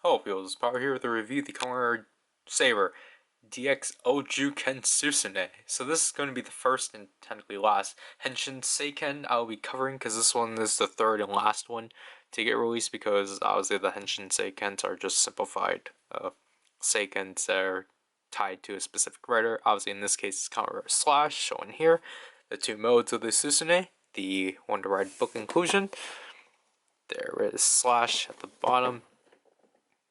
Hello people, this is Power here with a review of the Kamen Rider Saber DX Onjuuken Suzune. So this is going to be the first and technically last Henshin Seiken I'll be covering, because this one is the third and last one to get released, because obviously the Henshin Seikens are just simplified Seikens that are tied to a specific writer. Obviously in this case it's Kamen Rider Slash, shown here. The two modes of the Suzune, the Wonder Ride book inclusion. There is Slash at the bottom.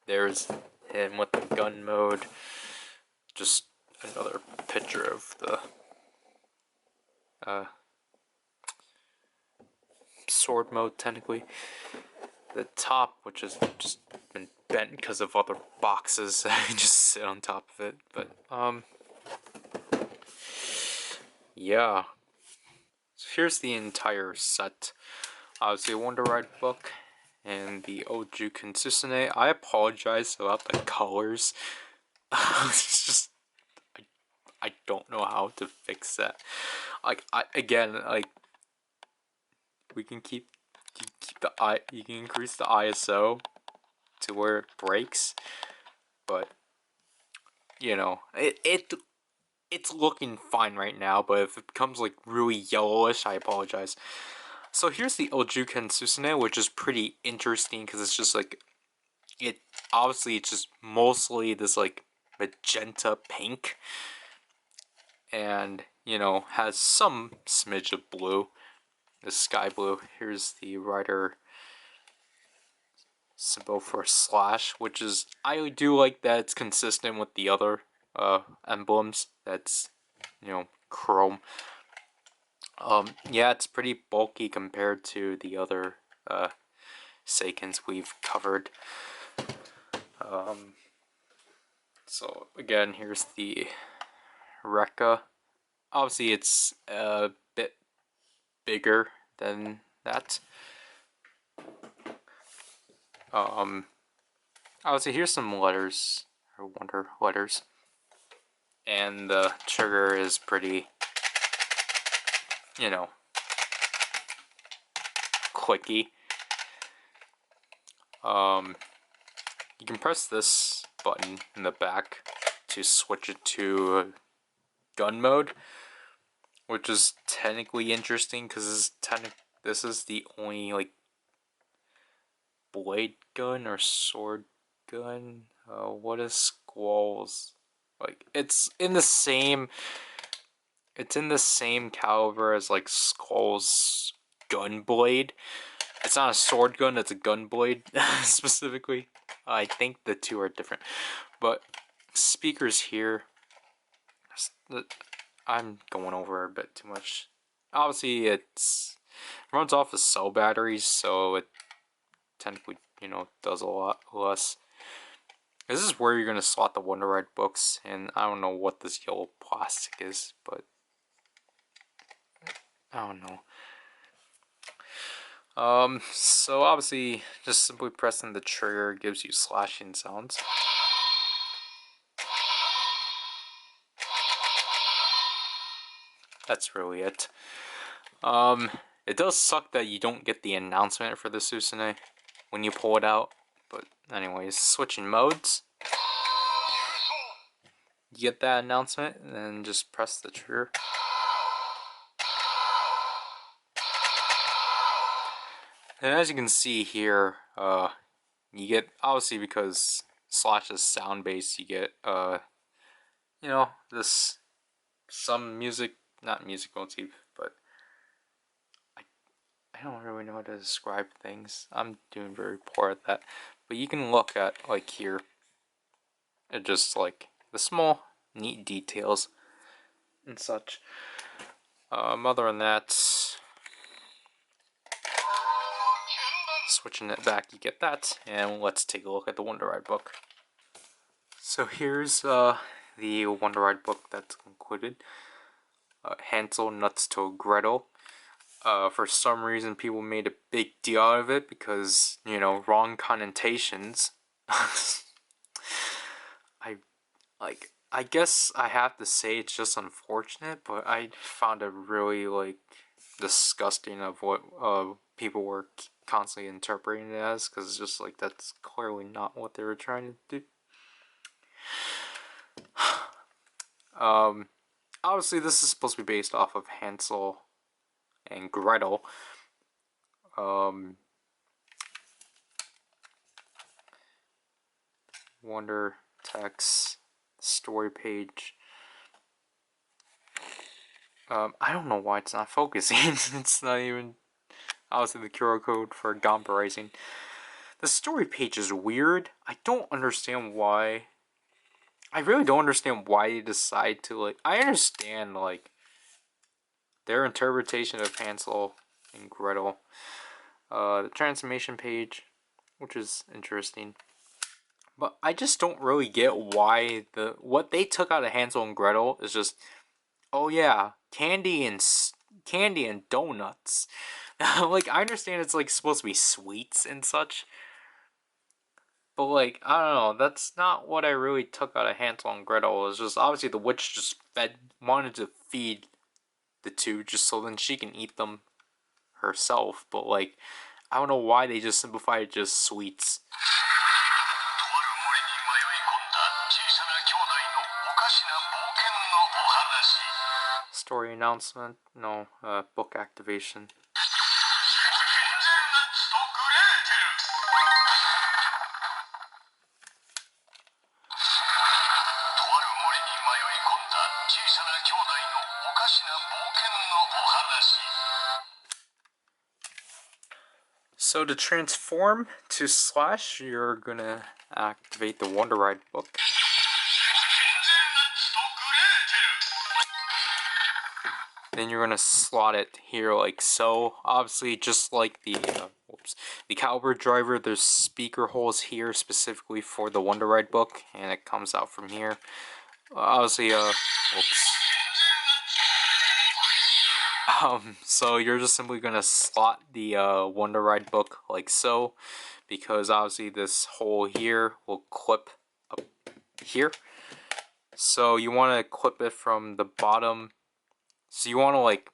There's him with the gun mode. Just another picture of the sword mode, technically. The top, which has just been bent because of other boxes that I just sit on top of it. But, yeah. So here's the entire set. Obviously a Wonder Ride book and the Onjuuken Suzune. I apologize about the colors. It's just I don't know how to fix that. Like we can keep you can increase the ISO to where it breaks, but you know it's looking fine right now. But if it becomes like really yellowish, I apologize. So here's the Onjuuken Suzune, which is pretty interesting because it's just like obviously it's just mostly this like magenta pink, and you know has some smidge of blue, the sky blue. Here's the rider symbol for Slash, which is, I do like that it's consistent with the other emblems. That's, you know, chrome. Yeah, it's pretty bulky compared to the other Seikens we've covered. So again, here's the Rekka. Obviously it's a bit bigger than that. Obviously here's some letters, or wonder letters. And the trigger is pretty, you know, clicky. You can press this button in the back to switch it to gun mode, which is technically interesting because this is the only like blade gun or sword gun. What is Squall's? Like it's in the same caliber as like Skull's gun blade. It's not a sword gun, it's a gun blade specifically. I think the two are different. But speakers here, I'm going over a bit too much. Obviously it runs off of cell batteries, so it technically, you know, does a lot less. This is where you're going to slot the Wonder Ride books, and I don't know what this yellow plastic is, but I don't know. So obviously, just simply pressing the trigger gives you slashing sounds. That's really it. It does suck that you don't get the announcement for the Suzune when you pull it out, but anyways, switching modes. You get that announcement, and then just press the trigger. And as you can see here, you get, obviously because Slash is sound based, you get, you know, this, some music, not music motif, but I don't really know how to describe things. I'm doing very poor at that. But you can look at, like here, it just like the small, neat details and such. Other than that, switching it back, you get that. And let's take a look at the Wonder Ride book. So here's the Wonder Ride book that's included. Hansel Nuts to Gretel. For some reason, people made a big deal out of it because, you know, wrong connotations. I guess I have to say it's just unfortunate, but I found it really like disgusting of what people were constantly interpreting it as, because it's just like that's clearly not what they were trying to do. Obviously this is supposed to be based off of Hansel and Gretel. Wonder text, story page. I don't know why it's not focusing. It's not even obviously the QR code for Gompa Rising. The story page is weird. I don't understand why. I really don't understand why they decide to, like, I understand, like, their interpretation of Hansel and Gretel. The transformation page, which is interesting. But I just don't really get why what they took out of Hansel and Gretel is just, oh yeah, candy and donuts. Like, I understand it's like supposed to be sweets and such, but like, I don't know, that's not what I really took out of Hansel and Gretel. It was just obviously the witch just wanted to feed the two just so then she can eat them herself. But like, I don't know why they just simplified it just sweets. Story announcement, no, book activation. So to transform to Slash, you're gonna activate the Wonder Ride book. Then you're gonna slot it here like so. Obviously, just like the caliber driver, there's speaker holes here specifically for the Wonder Ride book, and it comes out from here. Obviously, so you're just simply gonna slot the Wonder Ride book like so, because obviously this hole here will clip up here. So you want to clip it from the bottom. So you want to like.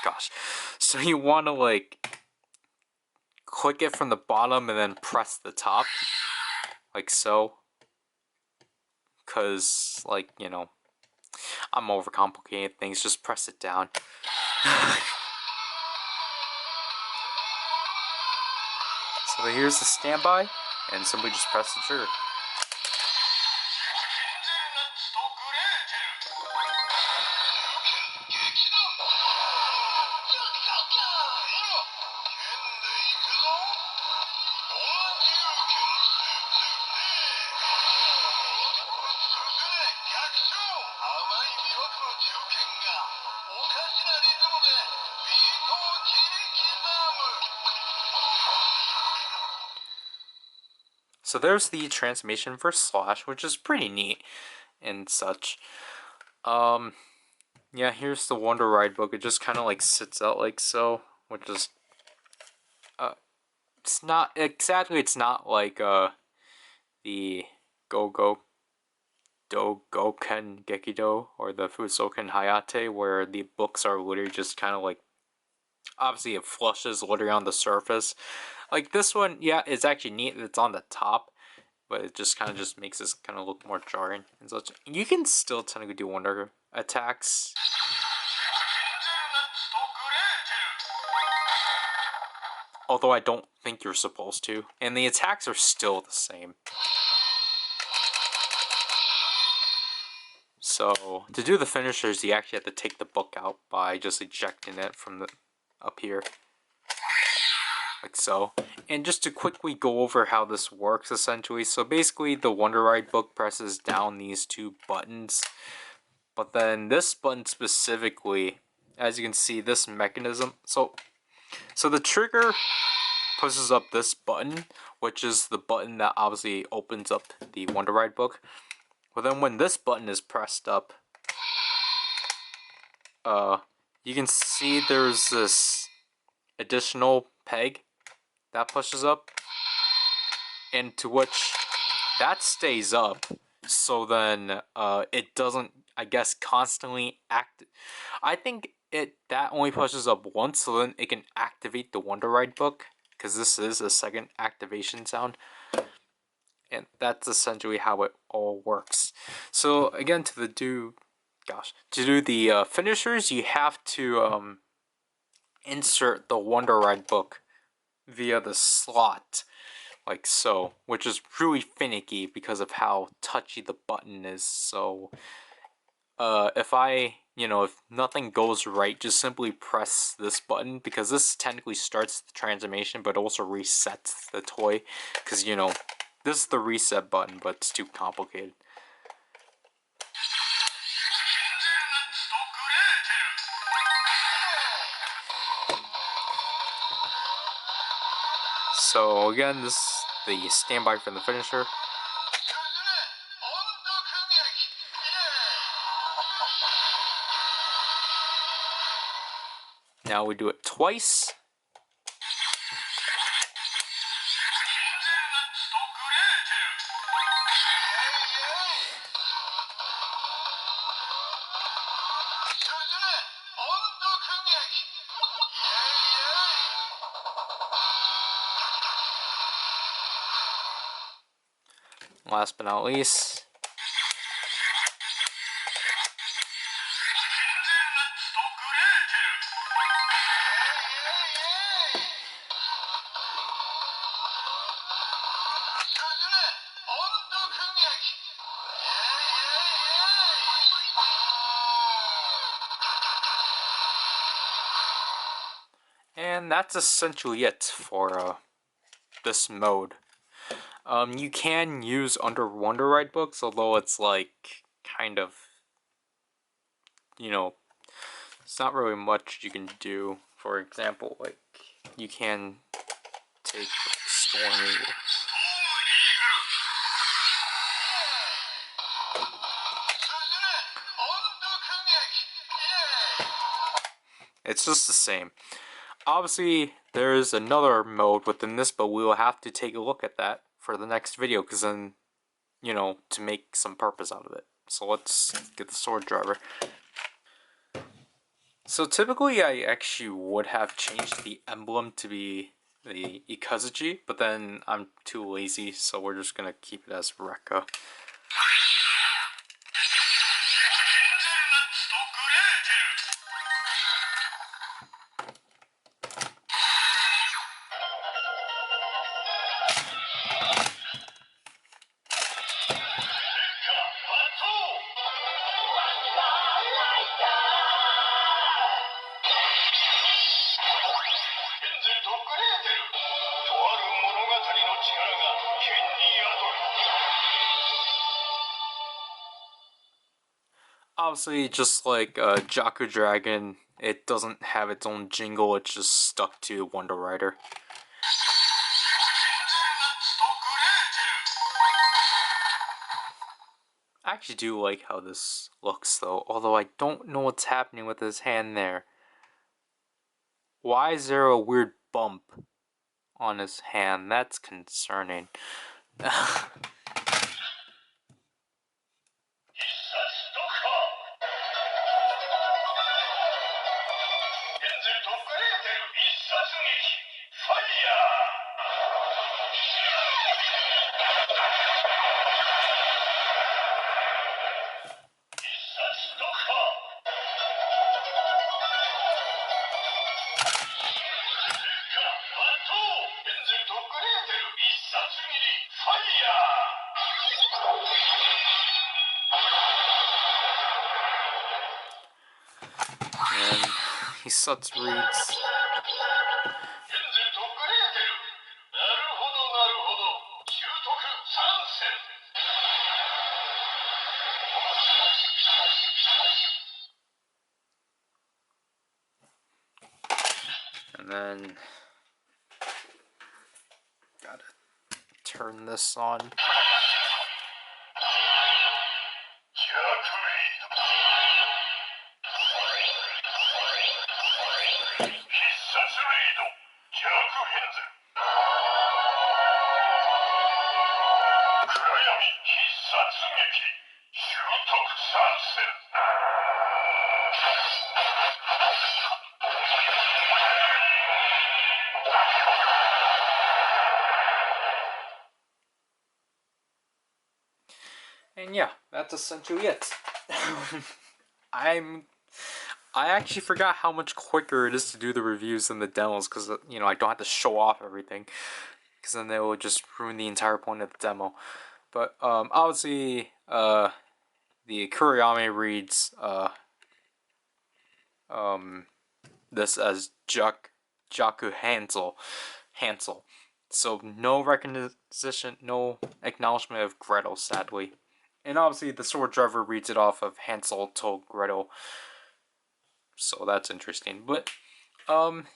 Gosh. So you want to like click it from the bottom and then press the top, like so. Cause like, you know, I'm overcomplicating things. Just press it down. So here's the standby, and simply just press the trigger. So there's the transformation for Slash, which is pretty neat and such. Yeah, here's the Wonder Ride book. It just kind of like sits out like so, which is it's not exactly, it's not like the Goken Gekido or the Fusoken Hayate, where the books are literally just kind of like, obviously it flushes literally on the surface. Like this one, yeah, it's actually neat that it's on the top, but it just kind of just makes this kind of look more jarring and such. You can still technically do wonder attacks. Although I don't think you're supposed to. And the attacks are still the same. So, to do the finishers, you actually have to take the book out by just ejecting it from the up here. Like so. And just to quickly go over how this works, essentially. So basically, the Wonder Ride book presses down these two buttons. But then this button specifically, as you can see, this mechanism. So the trigger pushes up this button, which is the button that obviously opens up the Wonder Ride book. But then when this button is pressed up, you can see there's this additional peg that pushes up, and to which that stays up. So then it doesn't I guess, constantly I think that only pushes up once, so then it can activate the Wonder Ride book, because this is a second activation sound. And that's essentially how it all works. So again, to do the finishers, you have to insert the Wonder Ride book via the slot, like so, which is really finicky because of how touchy the button is. So if nothing goes right, just simply press this button, because this technically starts the transformation but also resets the toy, because this is the reset button, but it's too complicated. So again, this is the standby for the finisher. Now we do it twice. Last but not least, and that's essentially it for this mode. You can use under Wonder Ride books, although it's like kind of, it's not really much you can do. For example, like you can take Stormy. It's just the same. Obviously, there's another mode within this, but we will have to take a look at that for the next video, because then, to make some purpose out of it. So let's get the sword driver. So typically I actually would have changed the emblem to be the Ikazuchi, but then I'm too lazy, so we're just gonna keep it as Rekka. Obviously, just like Jaku Dragon, it doesn't have its own jingle, it's just stuck to Wonder Rider. I actually do like how this looks though, although I don't know what's happening with his hand there. Why is there a weird bump on his hand? That's concerning. And he such reads. And then gotta turn this on. And yeah, that's essentially it. I actually forgot how much quicker it is to do the reviews than the demos, because you know, I don't have to show off everything, because then they will just ruin the entire point of the demo. But obviously, the Kuriyama reads this as Jaku Hansel. So no recognition, no acknowledgement of Gretel, sadly. And obviously the sword driver reads it off of Hansel told Gretel. So that's interesting. But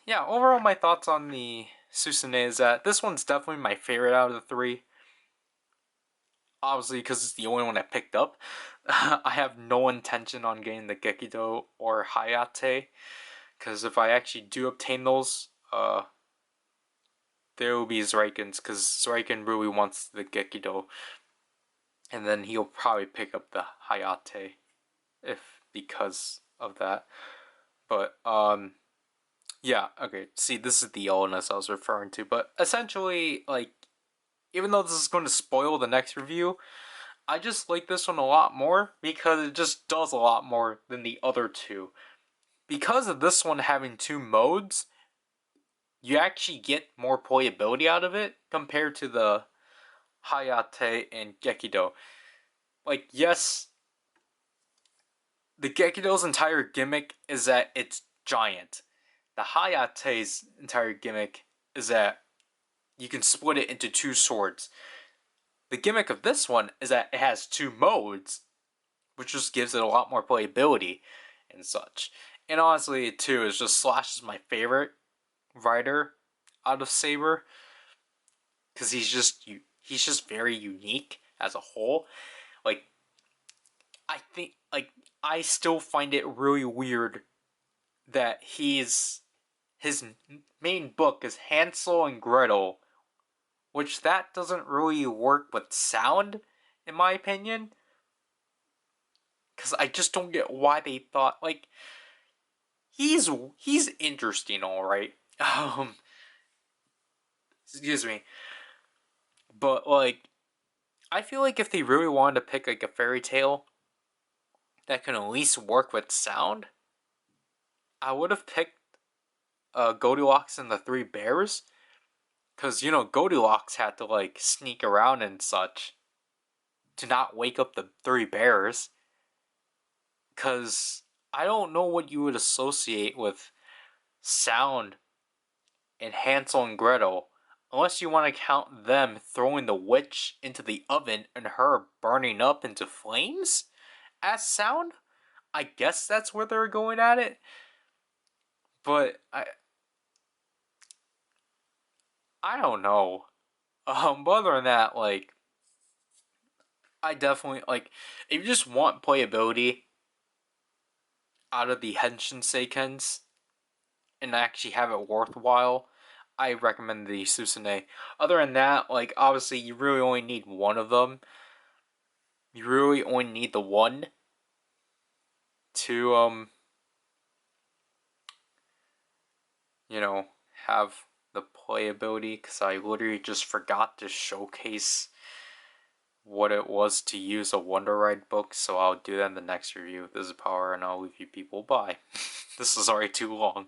yeah, overall my thoughts on the Suzune is that this one's definitely my favorite out of the three. Obviously, because it's the only one I picked up. I have no intention on getting the Gekido or Hayate, because if I actually do obtain those, there will be Zraiken's, because Zraiken really wants the Gekido, and then he'll probably pick up the Hayate, if because of that. But yeah, okay. See, this is the illness I was referring to, but essentially, like, even though this is going to spoil the next review, I just like this one a lot more because it just does a lot more than the other two. Because of this one having two modes, you actually get more playability out of it compared to the Hayate and Gekido. Like, yes, the Gekido's entire gimmick is that it's giant. The Hayate's entire gimmick is that you can split it into two swords. The gimmick of this one is that it has two modes, which just gives it a lot more playability and such. And honestly, too, is just Slash is my favorite rider out of Saber, because he's just very unique as a whole. Like, I think, like, I still find it really weird that his main book is Hansel and Gretel, which that doesn't really work with sound, in my opinion. Because I just don't get why they thought, like, he's interesting, alright. Excuse me. But, like, I feel like if they really wanted to pick, like, a fairy tale that can at least work with sound, I would have picked Goldilocks and the Three Bears. Because, you know, Goldilocks had to, like, sneak around and such to not wake up the Three Bears. Because I don't know what you would associate with sound in Hansel and Gretel, unless you want to count them throwing the witch into the oven and her burning up into flames as sound. I guess that's where they're going at it. But I don't know. But other than that, like, I definitely, like, if you just want playability out of the Henshin Seikens and actually have it worthwhile, I recommend the Suzune. Other than that, like, obviously you really only need one of them. You really only need the one to you know, have the playability, because I literally just forgot to showcase what it was to use a Wonder Ride book, so I'll do that in the next review. This is Power, and I'll leave you people. Bye. This is already too long.